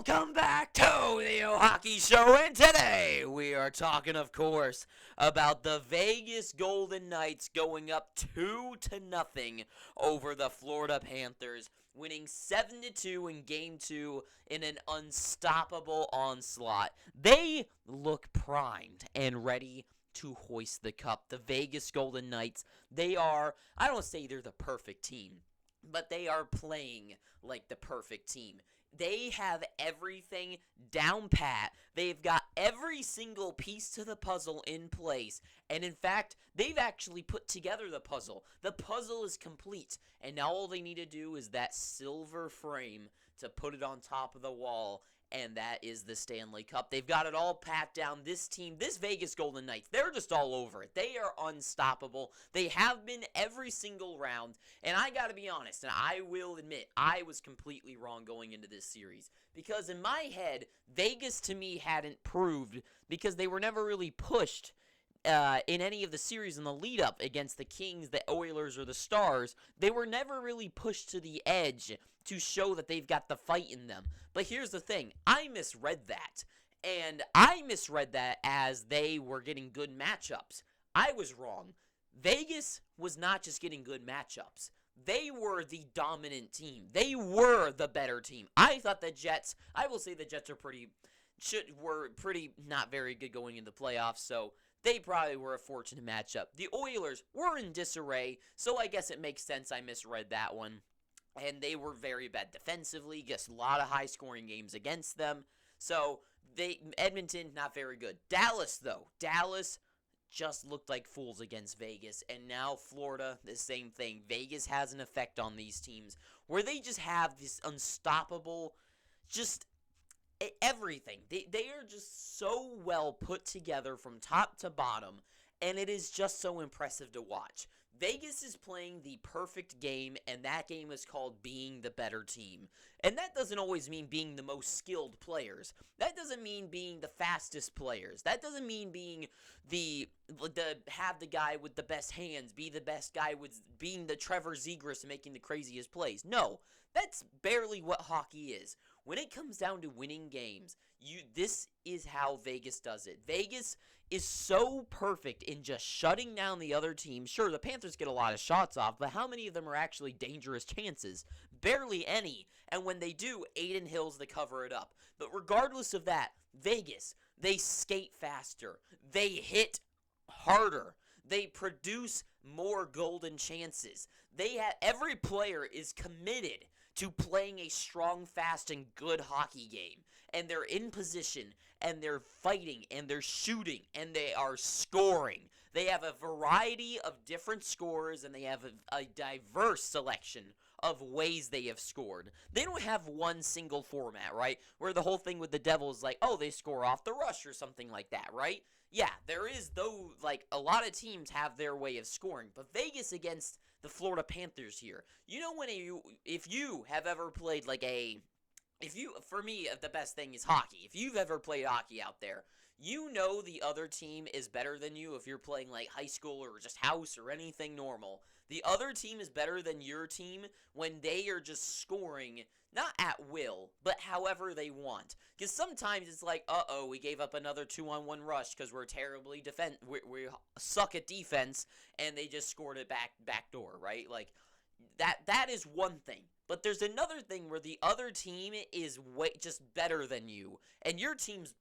Welcome back to the Hockey Show, and today we are talking, of course, about the Vegas Golden Knights going up 2-0 over the Florida Panthers, winning 7-2 in Game 2 in an unstoppable onslaught. They look primed and ready to hoist the cup. The Vegas Golden Knights, they are, I don't say they're the perfect team, but they are playing like the perfect team. They have everything down pat. They've got every single piece to the puzzle in place. And in fact, they've actually put together the puzzle. The puzzle is complete. And now all they need to do is that silver frame to put it on top of the wall. And that is the Stanley Cup. They've got it all pat down. This team, this Vegas Golden Knights, they're just all over it. They are unstoppable. They have been every single round. And I got to be honest, and I will admit, I was completely wrong going into this series. Because in my head, Vegas to me hadn't proved, because they were never really pushed in any of the series in the lead-up against the Kings, the Oilers, or the Stars. They were never really pushed to the edge to show that they've got the fight in them. But here's the thing. I misread that. And I misread that as they were getting good matchups. I was wrong. Vegas was not just getting good matchups. They were the dominant team. They were the better team. I thought the Jets, I will say the Jets were pretty not very good going into the playoffs, so they probably were a fortunate matchup. The Oilers were in disarray, so I guess it makes sense I misread that one. And they were very bad defensively, just a lot of high-scoring games against them. So, Edmonton, not very good. Dallas, though. Dallas just looked like fools against Vegas. And now Florida, the same thing. Vegas has an effect on these teams where they just have this unstoppable, just everything. They are just so well put together from top to bottom, and it is just so impressive to watch. Vegas is playing the perfect game, and that game is called being the better team. And that doesn't always mean being the most skilled players. That doesn't mean being the fastest players. That doesn't mean being have the guy with the best hands, be the best guy with being the Trevor Zegras and making the craziest plays. No, that's barely what hockey is. When it comes down to winning games, this is how Vegas does it. Vegas is so perfect in just shutting down the other team. Sure, the Panthers get a lot of shots off, but how many of them are actually dangerous chances? Barely any. And when they do, Aiden Hill's to cover it up. But regardless of that, Vegas, they skate faster. They hit harder. They produce more golden chances. Every player is committed to playing a strong, fast, and good hockey game. And they're in position, and they're fighting, and they're shooting, and they are scoring. They have a variety of different scores, and they have a diverse selection of ways they have scored. They don't have one single format, right? Where the whole thing with the Devils is like, oh, they score off the rush or something like that, right? Yeah, there is, though, like, a lot of teams have their way of scoring. But Vegas against the Florida Panthers here, you know, if you have ever played for me, the best thing is hockey. If you've ever played hockey out there, you know the other team is better than you if you're playing like high school or just house or anything normal. The other team is better than your team when they are just scoring, not at will, but however they want. Because sometimes it's like, uh-oh, we gave up another 2-on-1 rush because we're terribly we suck at defense, and they just scored it back door, right? Like, that is one thing. But there's another thing where the other team is just better than you, and your team's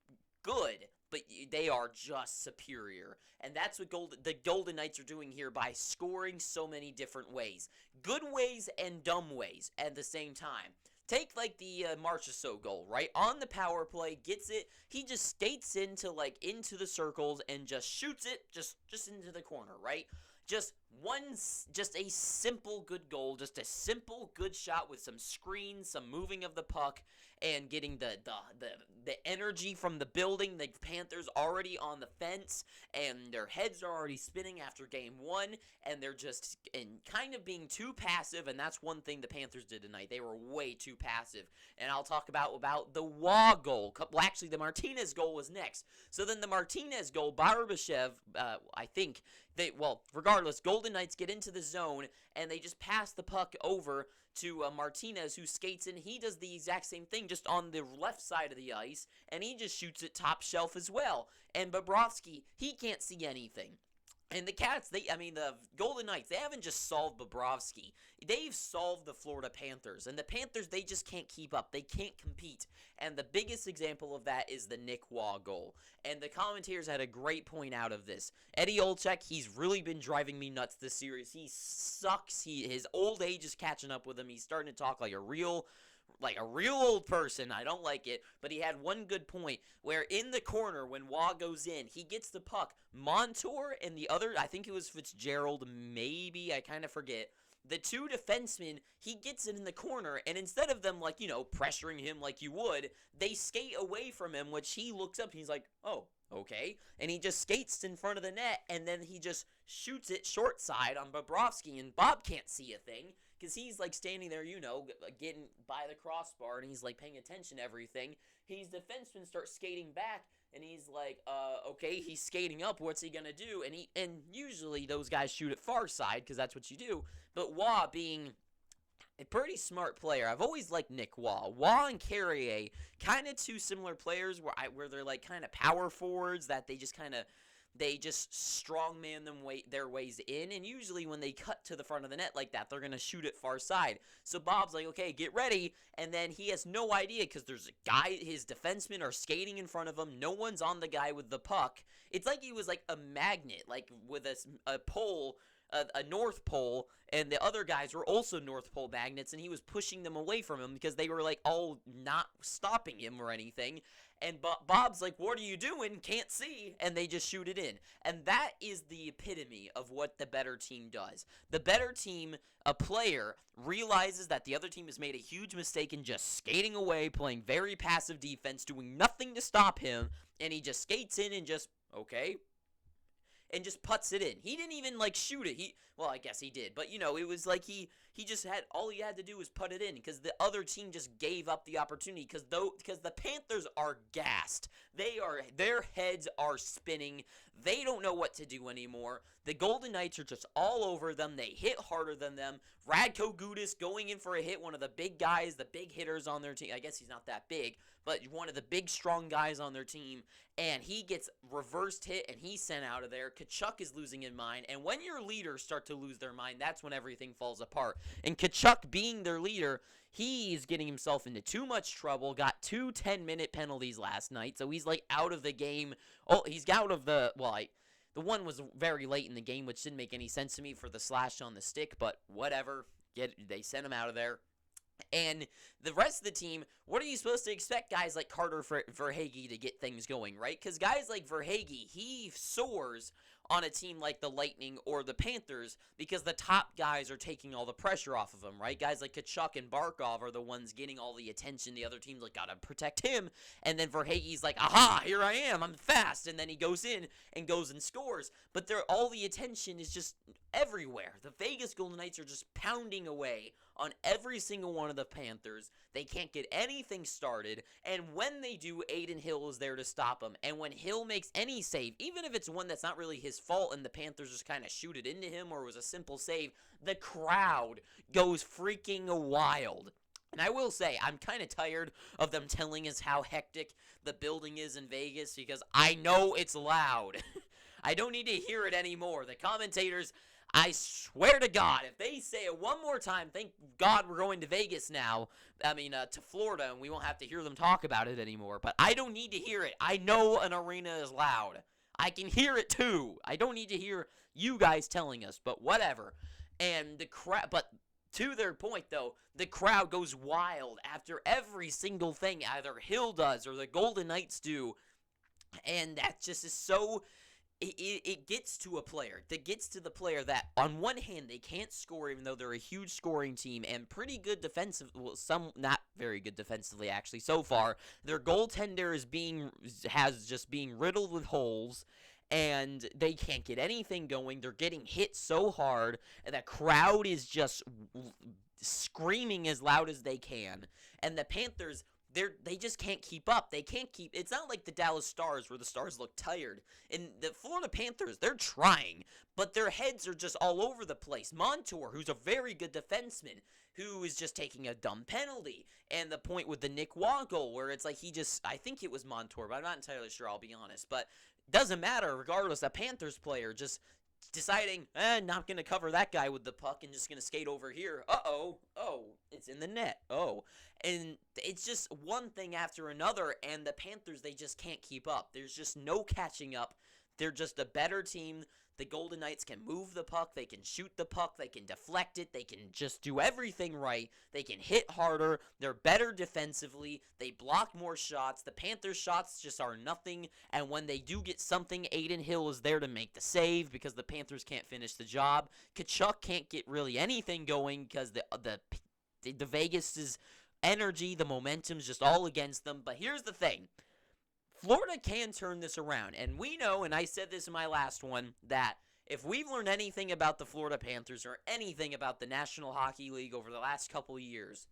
good, but they are just superior. And that's what the Golden Knights are doing here by scoring so many different ways. Good ways and dumb ways at the same time. Take, like, the Marchessault goal, right? On the power play, gets it. He just skates into the circles and just shoots it just into the corner, right? Just a simple good goal, just a simple good shot with some screens, some moving of the puck, and getting the energy from the building. The Panthers already on the fence, and their heads are already spinning after game one, and they're just kind of being too passive, and that's one thing the Panthers did tonight. They were way too passive, and I'll talk about the Waugh goal. Well, actually, the Martinez goal was next. So then the Martinez goal, Barbashev, I think, regardless, Golden Golden Knights get into the zone, and they just pass the puck over to Martinez, who skates in. He does the exact same thing, just on the left side of the ice, and he just shoots it top shelf as well. And Bobrovsky, he can't see anything. And the the Golden Knights, they haven't just solved Bobrovsky. They've solved the Florida Panthers. And the Panthers, they just can't keep up. They can't compete. And the biggest example of that is the Nick Waugh goal. And the commentators had a great point out of this. Eddie Olczyk, he's really been driving me nuts this series. He sucks. His old age is catching up with him. He's starting to talk like a real old person. I don't like it. But he had one good point where in the corner when Waugh goes in, he gets the puck. Montour and the other, I think it was Fitzgerald, maybe, I kind of forget. The two defensemen, he gets it in the corner, and instead of them, pressuring him like you would, they skate away from him, which he looks up and he's like, oh, okay. And he just skates in front of the net, and then he just shoots it short side on Bobrovsky, and Bob can't see a thing. Because he's, standing there, getting by the crossbar, and he's, paying attention to everything. His defenseman starts skating back, and he's like, okay, he's skating up. What's he going to do? And usually those guys shoot at far side, because that's what you do. But Waugh, being a pretty smart player, I've always liked Nick Waugh. Waugh and Carrier, kind of two similar players where they're, kind of power forwards that they just strongman their ways in, and usually when they cut to the front of the net like that, they're going to shoot it far side. So Bob's like, okay, get ready, and then he has no idea because there's a guy, his defensemen are skating in front of him, no one's on the guy with the puck. It's like he was like a magnet, with a pole, a North Pole, and the other guys were also North Pole magnets, and he was pushing them away from him because they were all not stopping him or anything. And Bob's like, what are you doing? Can't see. And they just shoot it in. And that is the epitome of what the better team does. The better team, a player, realizes that the other team has made a huge mistake in just skating away, playing very passive defense, doing nothing to stop him, and he just skates in and just, okay, and just puts it in. He didn't even, shoot it. I guess he did. But, it was he just had, all he had to do was put it in because the other team just gave up the opportunity because the Panthers are gassed. Their heads are spinning. They don't know what to do anymore. The Golden Knights are just all over them. They hit harder than them. Radko Gudas going in for a hit, one of the big guys, the big hitters on their team. I guess he's not that big, but one of the big, strong guys on their team. And he gets reversed hit, and he's sent out of there. Tkachuk is losing his mind. And when your leaders start to lose their mind, that's when everything falls apart. And Tkachuk, being their leader, he's getting himself into too much trouble. Got 2 10-minute penalties last night, so he's, out of the game. Oh, he's out of the, the one was very late in the game, which didn't make any sense to me for the slash on the stick, but whatever. They sent him out of there. And the rest of the team, what are you supposed to expect guys like Carter Verhaeghe to get things going, right? Because guys like Verhaeghe, he soars on a team like the Lightning or the Panthers because the top guys are taking all the pressure off of him, right? Guys like Tkachuk and Barkov are the ones getting all the attention. The other team's gotta protect him. And then Verhaeghe's like, aha, here I am, I'm fast. And then he goes in and scores. But all the attention is just everywhere. The Vegas Golden Knights are just pounding away on every single one of the Panthers. They can't get anything started, and when they do, Adin Hill is there to stop them. And when Hill makes any save, even if it's one that's not really his fault and the Panthers just kind of shoot it into him or it was a simple save, the crowd goes freaking wild. And I will say, I'm kind of tired of them telling us how hectic the building is in Vegas because I know it's loud. I don't need to hear it anymore. The commentators, I swear to God, if they say it one more time, thank God we're going to Vegas now, to Florida, and we won't have to hear them talk about it anymore. But I don't need to hear it. I know an arena is loud. I can hear it too. I don't need to hear you guys telling us, but whatever. And the crowd, but to their point, though, the crowd goes wild after every single thing either Hill does or the Golden Knights do. And that just is so... It gets to a player. That gets to the player that, on one hand, they can't score even though they're a huge scoring team and pretty good defensive. Well, some not very good defensively actually so far. Their goaltender has just being riddled with holes, and they can't get anything going. They're getting hit so hard, and the crowd is just screaming as loud as they can. And the Panthers, they just can't keep up. They can't keep. It's not like the Dallas Stars where the Stars look tired. And the Florida Panthers, they're trying, but their heads are just all over the place. Montour, who's a very good defenseman, who is just taking a dumb penalty. And the point with the Nick Waugh goal, where it's like I think it was Montour, but I'm not entirely sure, I'll be honest. But doesn't matter, regardless. A Panthers player just deciding, not going to cover that guy with the puck and just going to skate over here. Oh, it's in the net. Oh. And it's just one thing after another, and the Panthers, they just can't keep up. There's just no catching up. They're just a better team. The Golden Knights can move the puck, they can shoot the puck, they can deflect it, they can just do everything right, they can hit harder, they're better defensively, they block more shots, the Panthers' shots just are nothing, and when they do get something, Aiden Hill is there to make the save because the Panthers can't finish the job. Kachuk can't get really anything going because the Vegas' energy, the momentum's just all against them, but here's the thing. Florida can turn this around, and we know, and I said this in my last one, that if we've learned anything about the Florida Panthers or anything about the National Hockey League over the last couple of years,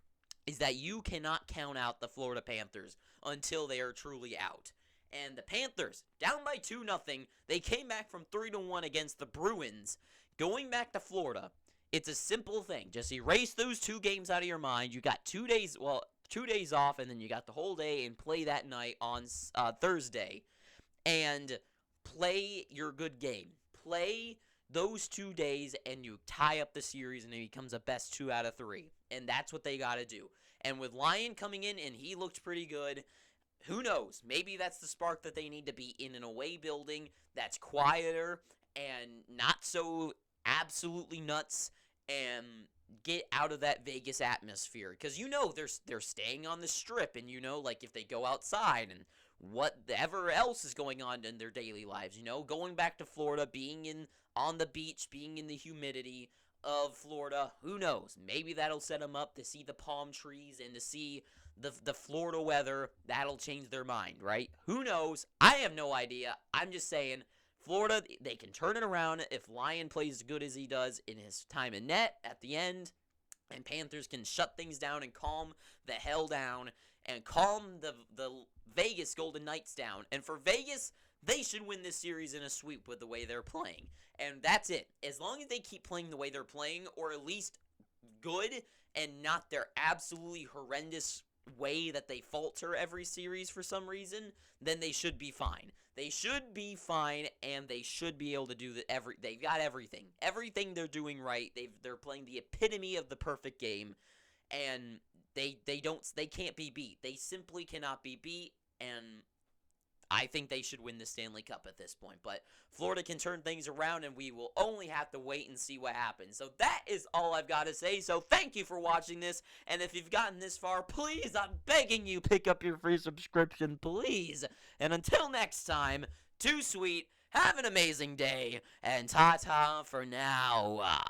is that you cannot count out the Florida Panthers until they are truly out. And the Panthers, down by 2-0, they came back from 3-1 against the Bruins. Going back to Florida, it's a simple thing. Just erase those 2 games out of your mind. You got 2 days, 2 days off, and then you got the whole day and play that night on Thursday and play your good game. Play those 2 days and you tie up the series and it becomes a best 2 out of 3. And that's what they got to do. And with Lyon coming in and he looked pretty good, who knows? Maybe that's the spark that they need to be in an away building that's quieter and not so absolutely nuts and get out of that Vegas atmosphere, because they're staying on the Strip, and like if they go outside and whatever else is going on in their daily lives, going back to Florida, being on the beach, being in the humidity of Florida, who knows? Maybe that'll set them up to see the palm trees and to see the Florida weather. That'll change their mind, right? Who knows? I have no idea. I'm just saying, Florida, they can turn it around if Lyon plays as good as he does in his time in net at the end, and Panthers can shut things down and calm the hell down and calm the Vegas Golden Knights down. And for Vegas, they should win this series in a sweep with the way they're playing. And that's it. As long as they keep playing the way they're playing, or at least good and not their absolutely horrendous way that they falter every series for some reason, then they should be fine. They should be fine, and they should be able to do they've got everything. Everything they're doing right. They're playing the epitome of the perfect game, and they can't be beat. They simply cannot be beat, and I think they should win the Stanley Cup at this point. But Florida can turn things around, and we will only have to wait and see what happens. So that is all I've got to say. So thank you for watching this. And if you've gotten this far, please, I'm begging you, pick up your free subscription, please. And until next time, too sweet, have an amazing day, and ta-ta for now.